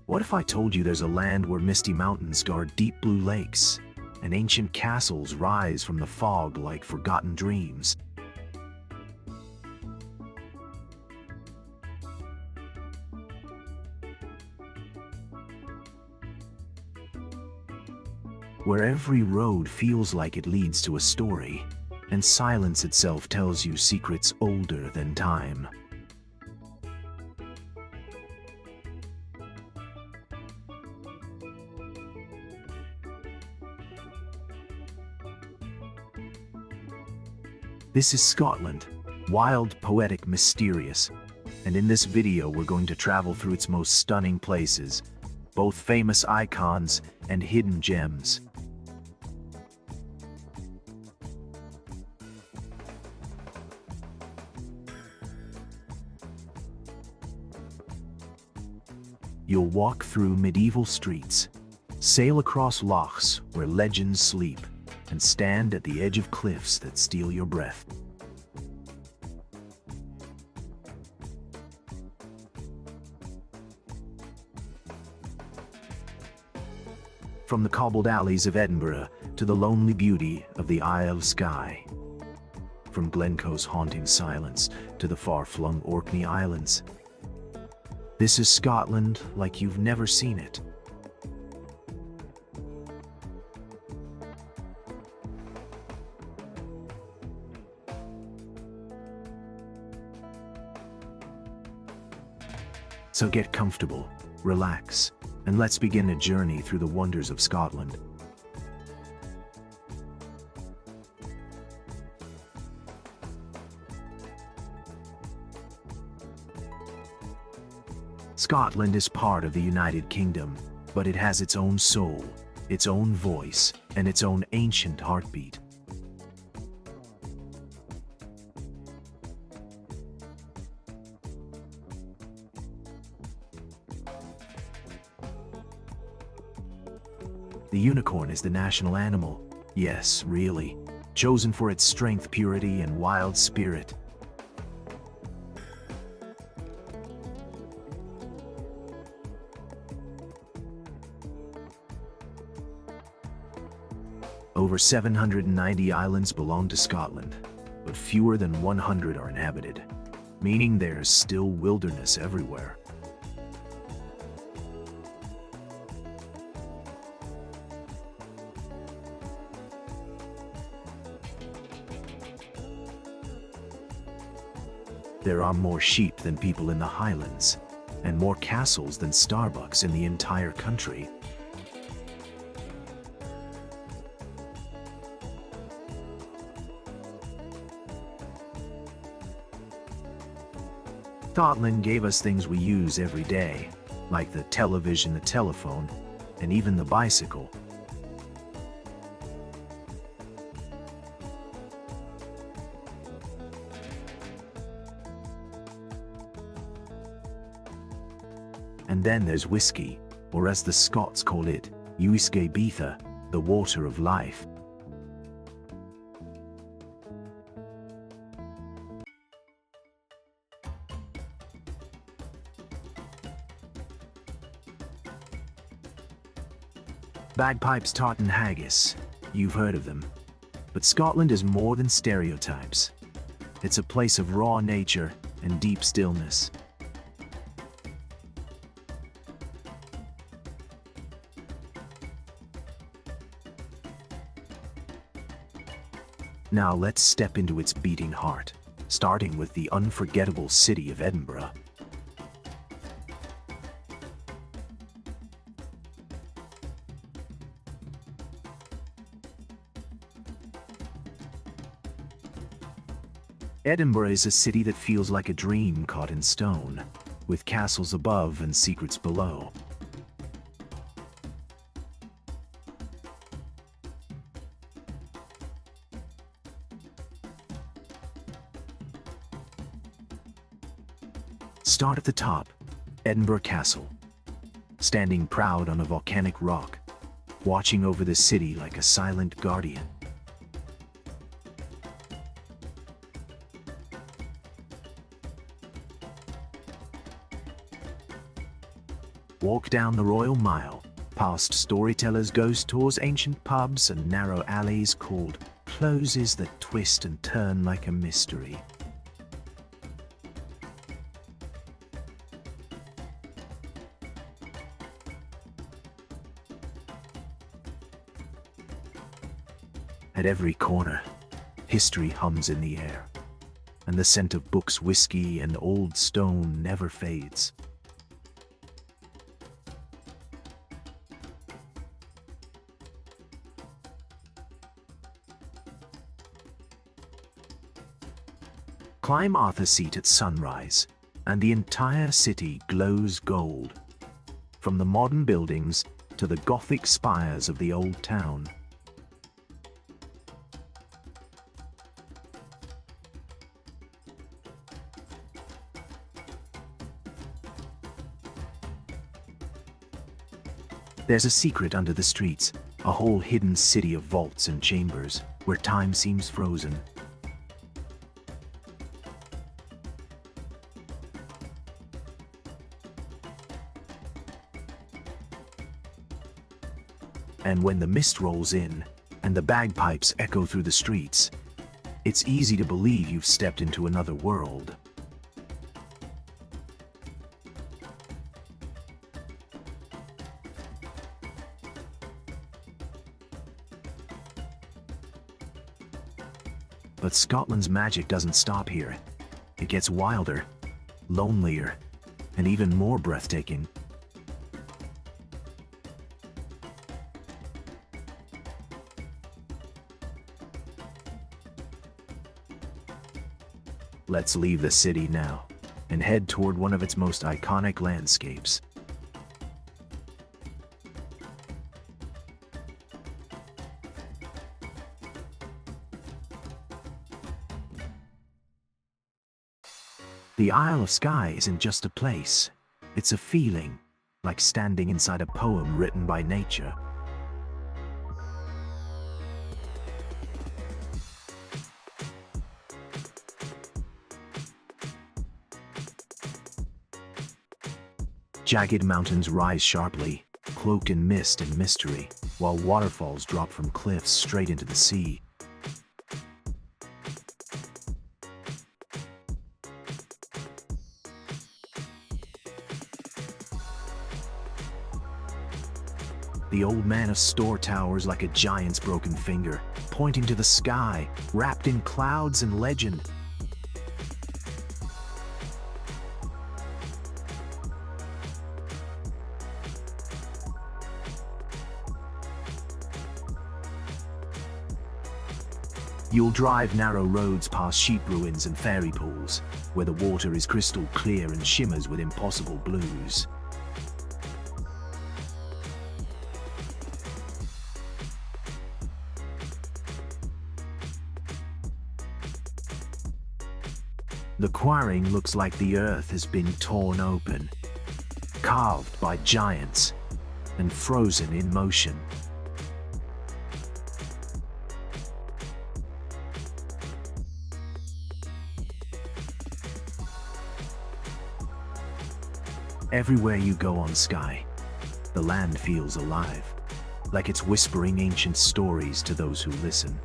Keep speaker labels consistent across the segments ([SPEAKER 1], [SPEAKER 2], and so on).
[SPEAKER 1] What if I told you there's a land where misty mountains guard deep blue lakes, and ancient castles rise from the fog like forgotten dreams? Where every road feels like it leads to a story, and silence itself tells you secrets older than time. This is Scotland, wild, poetic, mysterious, and in this video we're going to travel through its most stunning places, both famous icons and hidden gems. You'll walk through medieval streets, sail across lochs where legends sleep, and stand at the edge of cliffs that steal your breath. From the cobbled alleys of Edinburgh to the lonely beauty of the Isle of Skye. From Glencoe's haunting silence to the far-flung Orkney Islands. This is Scotland like you've never seen it. So get comfortable, relax, and let's begin a journey through the wonders of Scotland. Scotland is part of the United Kingdom, but it has its own soul, its own voice, and its own ancient heartbeat. The unicorn is the national animal. Yes, really. Chosen for its strength, purity, and wild spirit. Over 790 islands belong to Scotland, but fewer than 100 are inhabited, meaning there's still wilderness everywhere. There are more sheep than people in the Highlands, and more castles than Starbucks in the entire country. Scotland gave us things we use every day, like the television, the telephone, and even the bicycle. And then there's whiskey, or as the Scots call it, uisge bitha, the water of life. Bagpipes, tartan, haggis. You've heard of them. But Scotland is more than stereotypes. It's a place of raw nature and deep stillness. Now let's step into its beating heart, starting with the unforgettable city of Edinburgh. Edinburgh is a city that feels like a dream caught in stone, with castles above and secrets below. Start at the top, Edinburgh Castle, standing proud on a volcanic rock, watching over the city like a silent guardian. Walk down the Royal Mile, past storytellers' ghost tours, ancient pubs, and narrow alleys called closes that twist and turn like a mystery. At every corner, history hums in the air, and the scent of books, whiskey, and old stone never fades. Climb Arthur's Seat at sunrise, and the entire city glows gold, from the modern buildings to the Gothic spires of the old town. There's a secret under the streets, a whole hidden city of vaults and chambers, where time seems frozen. And when the mist rolls in, and the bagpipes echo through the streets, it's easy to believe you've stepped into another world. But Scotland's magic doesn't stop here. It gets wilder, lonelier, and even more breathtaking. Let's leave the city now and head toward one of its most iconic landscapes. The Isle of Skye isn't just a place, it's a feeling, like standing inside a poem written by nature. Jagged mountains rise sharply, cloaked in mist and mystery, while waterfalls drop from cliffs straight into the sea. The old man of Store towers like a giant's broken finger, pointing to the sky, wrapped in clouds and legend. You'll drive narrow roads past sheep ruins and fairy pools, where the water is crystal clear and shimmers with impossible blues. The quarrying looks like the earth has been torn open, carved by giants, and frozen in motion. Everywhere you go on Skye, the land feels alive, like it's whispering ancient stories to those who listen.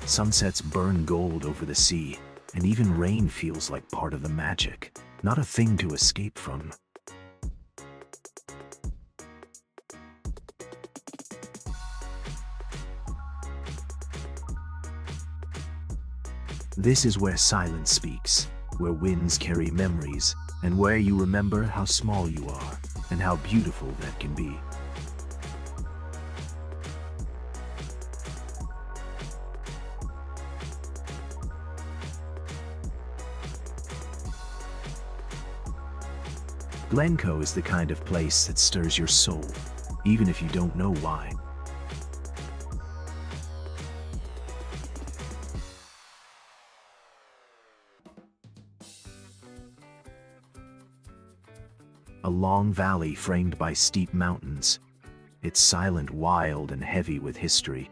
[SPEAKER 1] Sunsets burn gold over the sea, and even rain feels like part of the magic, not a thing to escape from. This is where silence speaks, where winds carry memories, and where you remember how small you are, and how beautiful that can be. Glencoe is the kind of place that stirs your soul, even if you don't know why. A long valley framed by steep mountains. It's silent, wild, and heavy with history.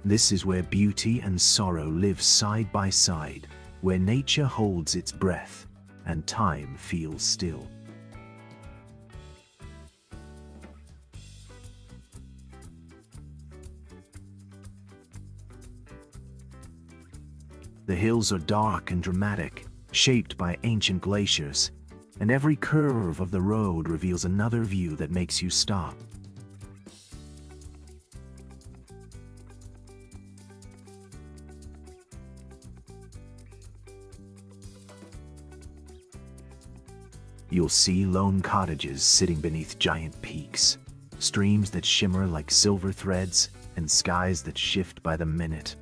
[SPEAKER 1] This is where beauty and sorrow live side by side, where nature holds its breath and time feels still. The hills are dark and dramatic, shaped by ancient glaciers, and every curve of the road reveals another view that makes you stop. You'll see lone cottages sitting beneath giant peaks, streams that shimmer like silver threads, and skies that shift by the minute.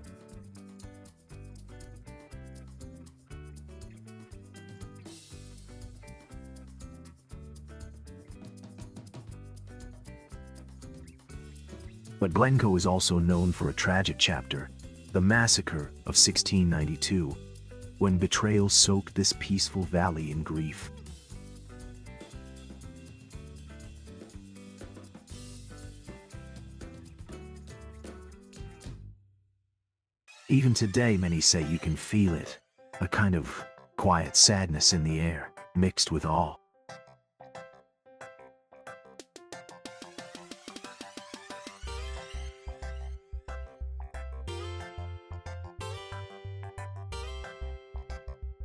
[SPEAKER 1] But Glencoe is also known for a tragic chapter, the massacre of 1692, when betrayal soaked this peaceful valley in grief. Even today, many say you can feel it, a kind of quiet sadness in the air, mixed with awe.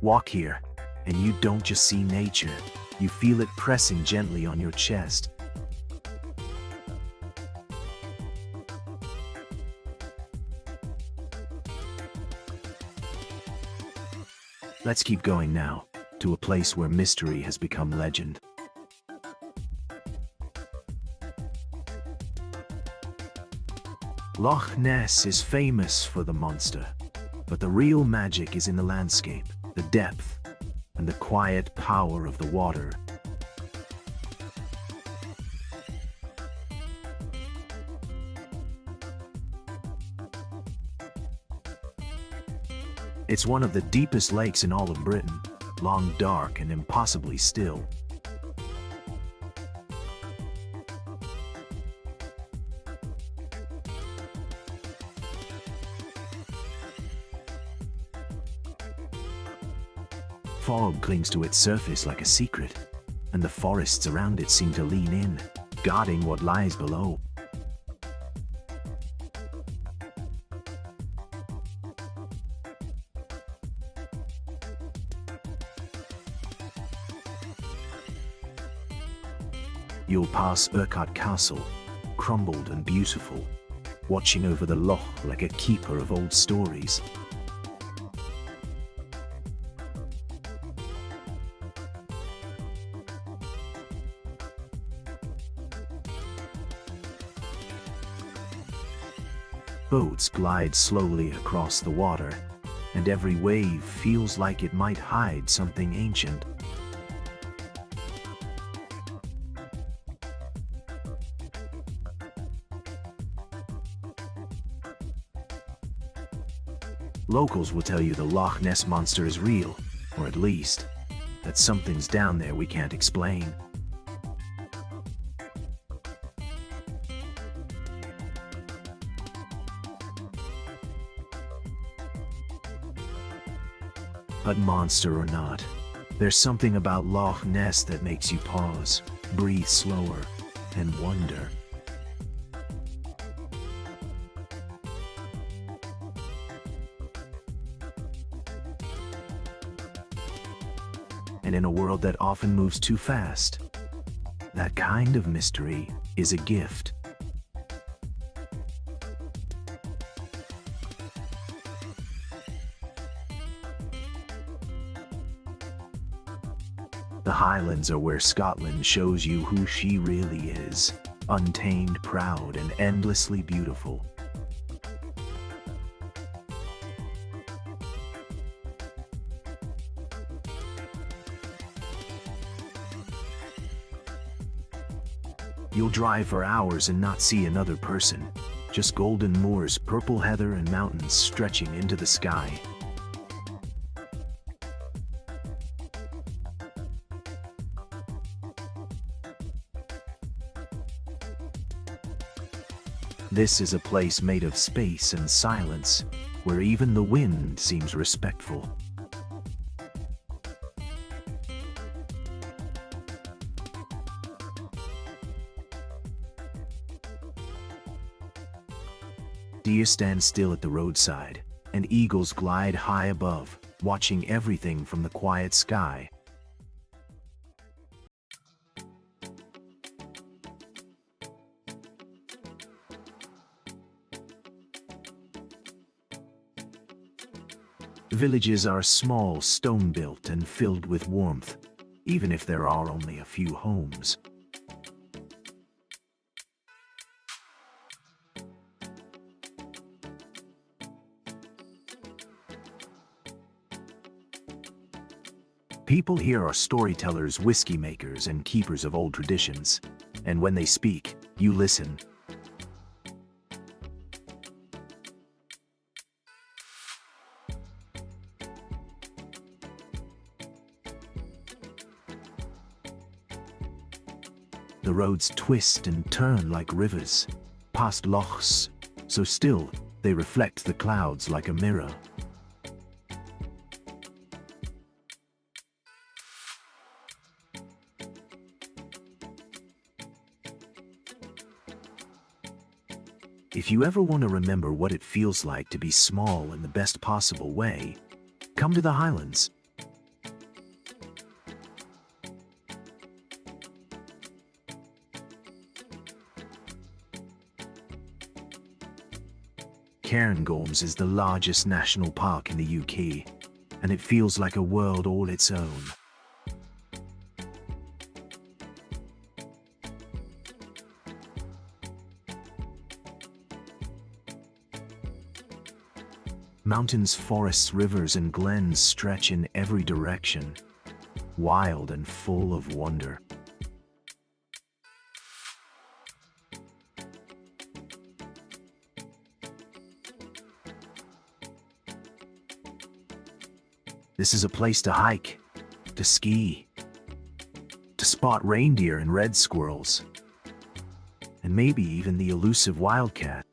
[SPEAKER 1] Walk here, and you don't just see nature, you feel it pressing gently on your chest. Let's keep going now, to a place where mystery has become legend. Loch Ness is famous for the monster, but the real magic is in the landscape, the depth, and the quiet power of the water. It's one of the deepest lakes in all of Britain, long, dark, and impossibly still. Fog clings to its surface like a secret, and the forests around it seem to lean in, guarding what lies below. You'll pass Urquhart Castle, crumbled and beautiful, watching over the loch like a keeper of old stories. Boats glide slowly across the water, and every wave feels like it might hide something ancient. Locals will tell you the Loch Ness monster is real, or at least, that something's down there we can't explain. But monster or not, there's something about Loch Ness that makes you pause, breathe slower, and wonder. And in a world that often moves too fast, that kind of mystery is a gift. The Highlands are where Scotland shows you who she really is, untamed, proud, and endlessly beautiful. You'll drive for hours and not see another person, just golden moors, purple heather, and mountains stretching into the sky. This is a place made of space and silence, where even the wind seems respectful. Deer stand still at the roadside, and eagles glide high above, watching everything from the quiet sky. Villages are small, stone-built, and filled with warmth, even if there are only a few homes. People here are storytellers, whiskey makers, and keepers of old traditions. And when they speak, you listen. The roads twist and turn like rivers, past lochs, so still they reflect the clouds like a mirror. If you ever want to remember what it feels like to be small in the best possible way, come to the Highlands. Cairngorms is the largest national park in the UK, and it feels like a world all its own. Mountains, forests, rivers, and glens stretch in every direction, wild and full of wonder. This is a place to hike, to ski, to spot reindeer and red squirrels, and maybe even the elusive wildcat.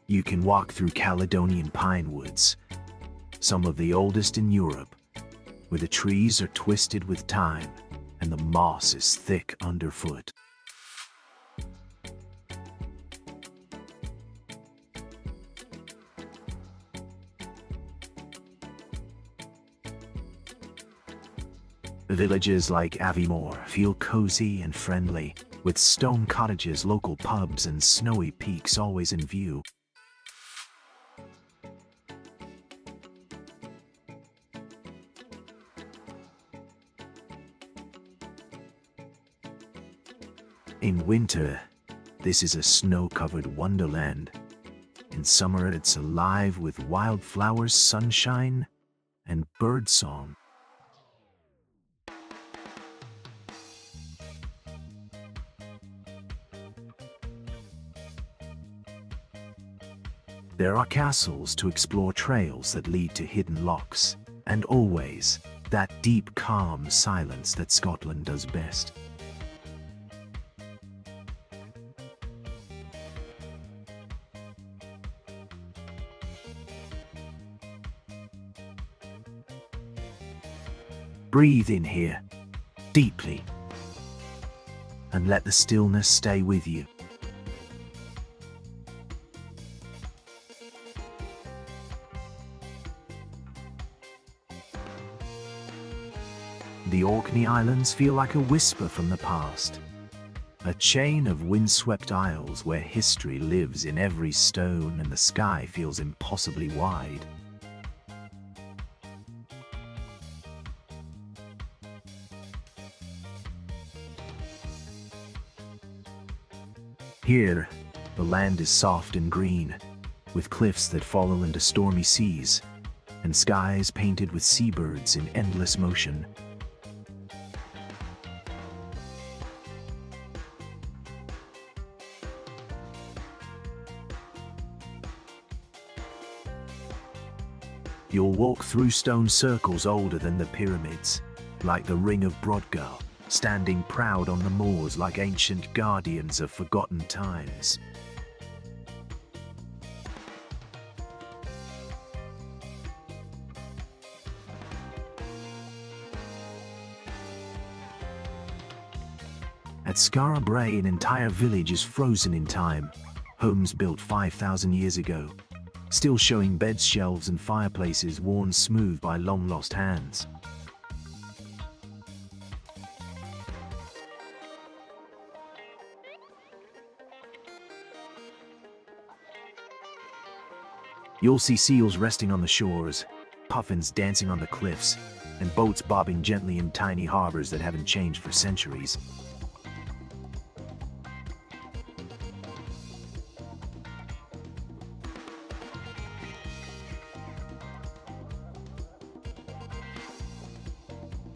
[SPEAKER 1] You can walk through Caledonian pine woods, some of the oldest in Europe, where the trees are twisted with time and the moss is thick underfoot. Villages like Aviemore feel cozy and friendly, with stone cottages, local pubs, and snowy peaks always in view. In winter, this is a snow-covered wonderland. In summer, it's alive with wildflowers, sunshine, and birdsong. There are castles to explore, trails that lead to hidden lochs, and always that deep, calm silence that Scotland does best. Breathe in here, deeply, and let the stillness stay with you. The Orkney Islands feel like a whisper from the past, a chain of windswept isles where history lives in every stone and the sky feels impossibly wide. Here, the land is soft and green, with cliffs that follow into stormy seas, and skies painted with seabirds in endless motion. You'll walk through stone circles older than the pyramids, like the Ring of Brodgar, standing proud on the moors like ancient guardians of forgotten times. At Skara Brae, an entire village is frozen in time, homes built 5,000 years ago, still showing beds, shelves and fireplaces worn smooth by long-lost hands. You'll see seals resting on the shores, puffins dancing on the cliffs, and boats bobbing gently in tiny harbors that haven't changed for centuries.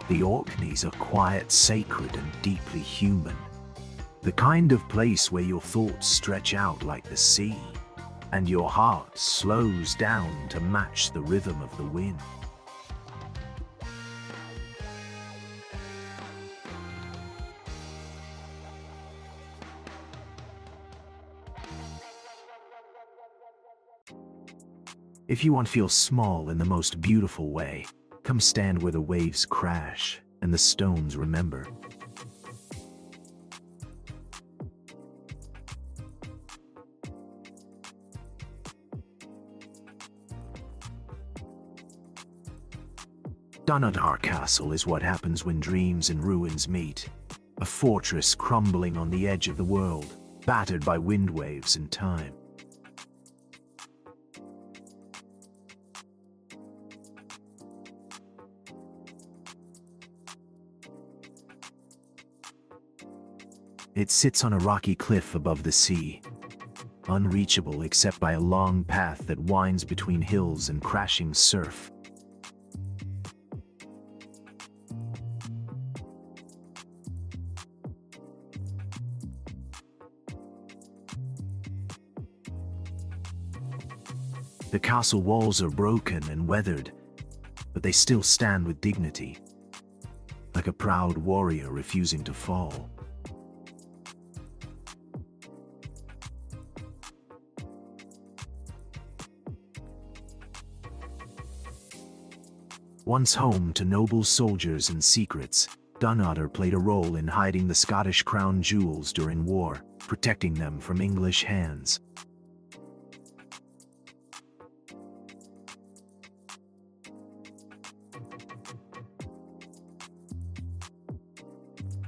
[SPEAKER 1] The Orkneys are quiet, sacred, and deeply human. The kind of place where your thoughts stretch out like the sea, and your heart slows down to match the rhythm of the wind. If you want to feel small in the most beautiful way, come stand where the waves crash and the stones remember. Dunnottar Castle is what happens when dreams and ruins meet. A fortress crumbling on the edge of the world, battered by wind waves and time. It sits on a rocky cliff above the sea, unreachable except by a long path that winds between hills and crashing surf. The castle walls are broken and weathered, but they still stand with dignity, like a proud warrior refusing to fall. Once home to noble soldiers and secrets, Dunnottar played a role in hiding the Scottish crown jewels during war, protecting them from English hands.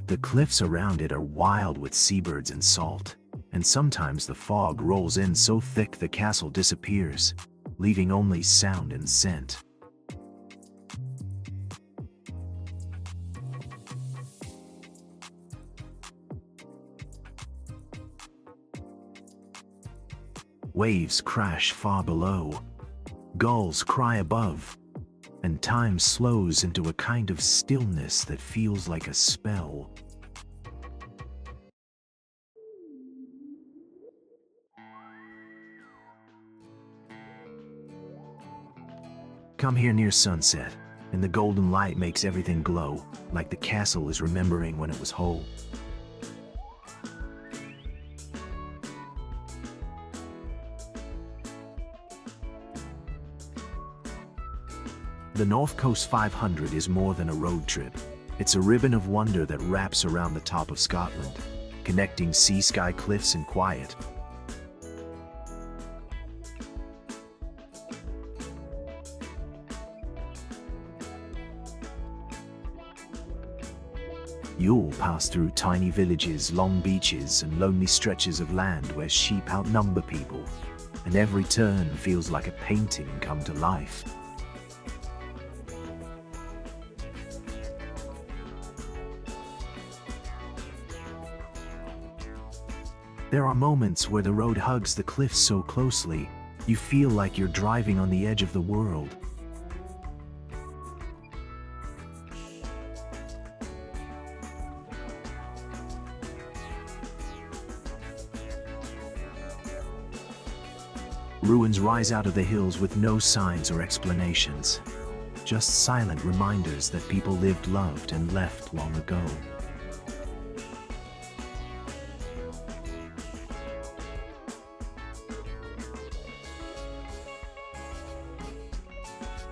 [SPEAKER 1] The cliffs around it are wild with seabirds and salt, and sometimes the fog rolls in so thick the castle disappears, leaving only sound and scent. Waves crash far below, gulls cry above, and time slows into a kind of stillness that feels like a spell. Come here near sunset, and the golden light makes everything glow, like the castle is remembering when it was whole. The North Coast 500 is more than a road trip. It's a ribbon of wonder that wraps around the top of Scotland, connecting sea, sky, cliffs, and quiet. You'll pass through tiny villages, long beaches, and lonely stretches of land where sheep outnumber people, and every turn feels like a painting come to life. There are moments where the road hugs the cliffs so closely, you feel like you're driving on the edge of the world. Ruins rise out of the hills with no signs or explanations. Just silent reminders that people lived, loved, and left long ago.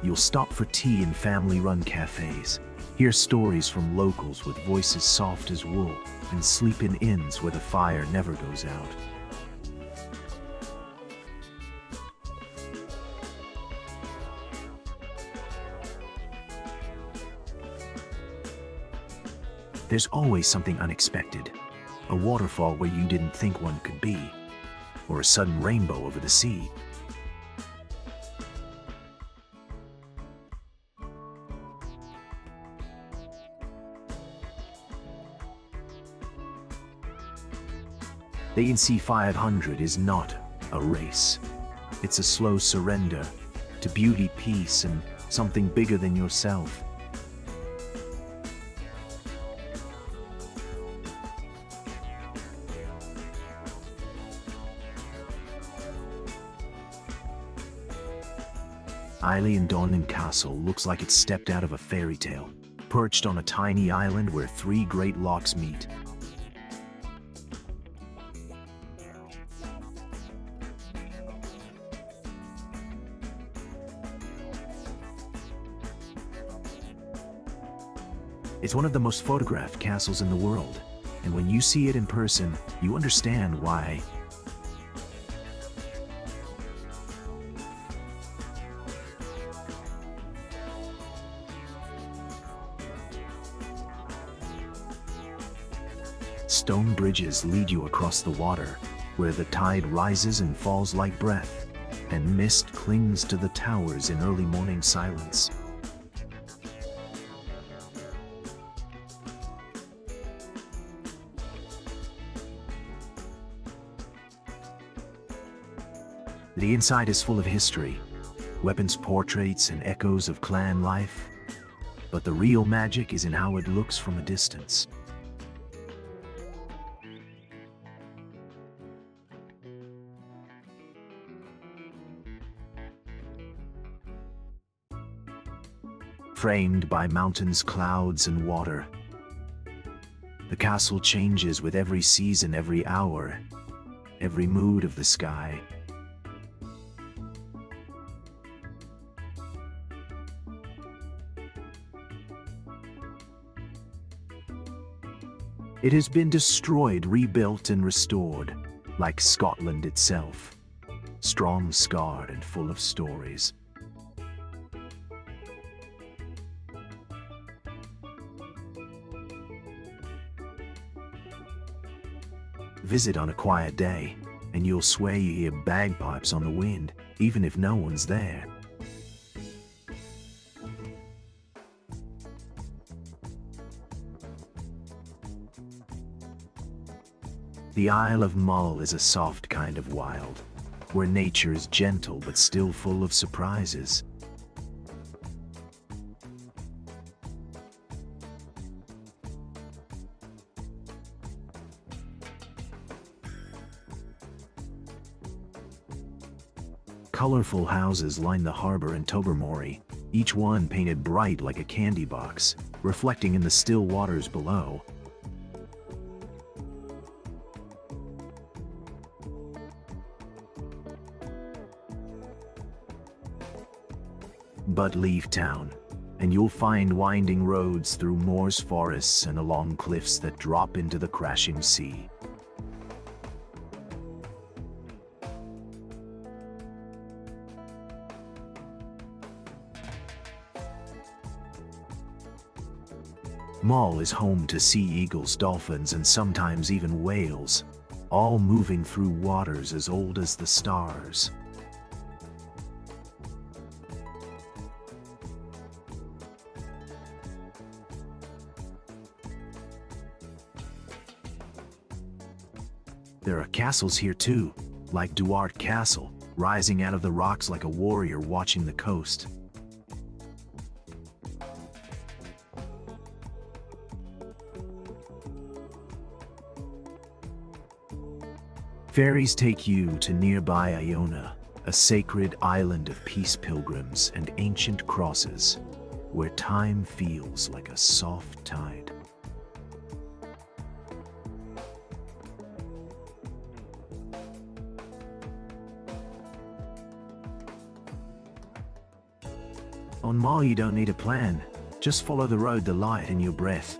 [SPEAKER 1] You'll stop for tea in family-run cafes, hear stories from locals with voices soft as wool, and sleep in inns where the fire never goes out. There's always something unexpected. A waterfall where you didn't think one could be, or a sudden rainbow over the sea. The NC 500 is not a race. It's a slow surrender to beauty, peace, and something bigger than yourself. Eilean Donan Castle looks like it stepped out of a fairy tale, perched on a tiny island where three great lochs meet. It's one of the most photographed castles in the world, and when you see it in person, you understand why. Stone bridges lead you across the water, where the tide rises and falls like breath, and mist clings to the towers in early morning silence. The inside is full of history, weapons, portraits, and echoes of clan life, but the real magic is in how it looks from a distance. Framed by mountains, clouds, and water, the castle changes with every season, every hour, every mood of the sky. It has been destroyed, rebuilt, and restored, like Scotland itself, strong, scarred, and full of stories. Visit on a quiet day, and you'll swear you hear bagpipes on the wind, even if no one's there. The Isle of Mull is a soft kind of wild, where nature is gentle but still full of surprises. Colorful houses line the harbor in Tobermory, each one painted bright like a candy box, reflecting in the still waters below. But leave town, and you'll find winding roads through moors, forests, and along cliffs that drop into the crashing sea. Mull is home to sea eagles, dolphins, and sometimes even whales, all moving through waters as old as the stars. There are castles here too, like Dunnottar Castle, rising out of the rocks like a warrior watching the coast. Ferries take you to nearby Eilean, a sacred island of peace pilgrims and ancient crosses, where time feels like a soft tide. On Mull, you don't need a plan. Just follow the road, the light, and your breath.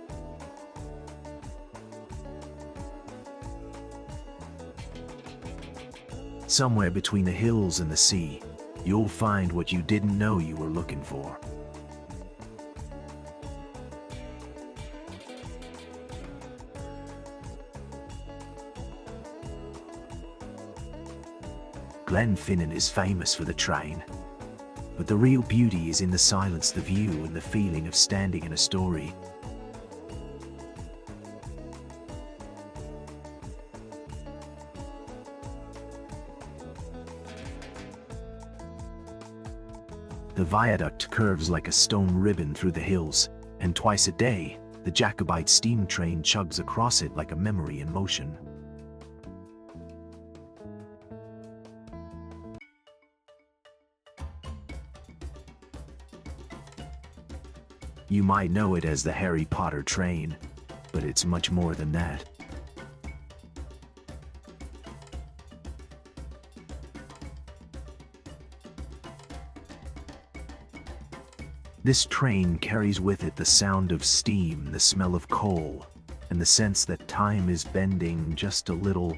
[SPEAKER 1] Somewhere between the hills and the sea, you'll find what you didn't know you were looking for. Glenfinnan is famous for the train, but the real beauty is in the silence, the view, and the feeling of standing in a story. The viaduct curves like a stone ribbon through the hills, and twice a day, the Jacobite steam train chugs across it like a memory in motion. You might know it as the Harry Potter train, but it's much more than that. This train carries with it the sound of steam, the smell of coal, and the sense that time is bending just a little.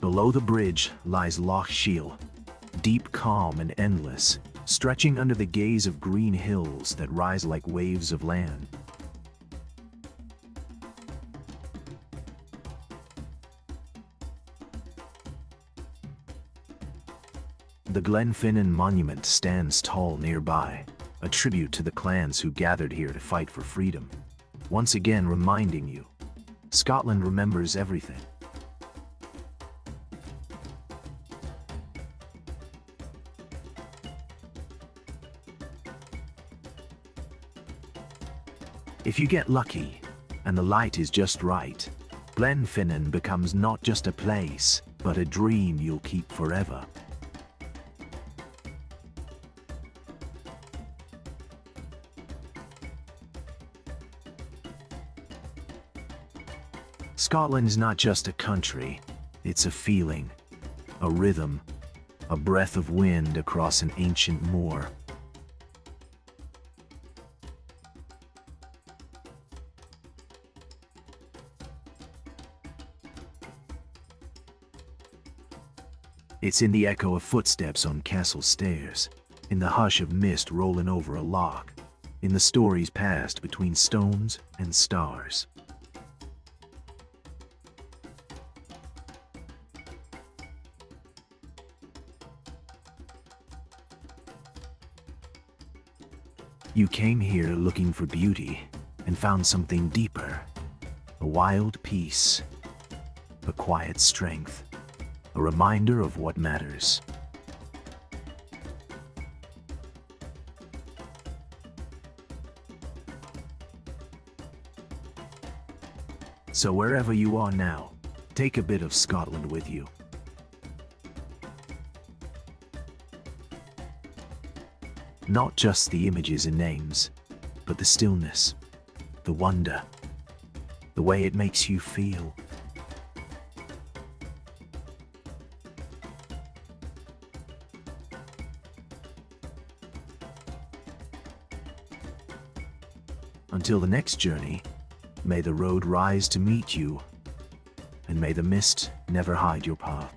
[SPEAKER 1] Below the bridge lies Loch Ness, deep, calm, and endless, stretching under the gaze of green hills that rise like waves of land. The Glenfinnan monument stands tall nearby, a tribute to the clans who gathered here to fight for freedom, once again reminding you, Scotland remembers everything. If you get lucky, and the light is just right, Glenfinnan becomes not just a place, but a dream you'll keep forever. Scotland's not just a country, it's a feeling, a rhythm, a breath of wind across an ancient moor. It's in the echo of footsteps on castle stairs, in the hush of mist rolling over a loch, in the stories passed between stones and stars. You came here looking for beauty and found something deeper, a wild peace, a quiet strength, a reminder of what matters. So wherever you are now, take a bit of Scotland with you. Not just the images and names, but the stillness, the wonder, the way it makes you feel. Until the next journey, may the road rise to meet you, and may the mist never hide your path.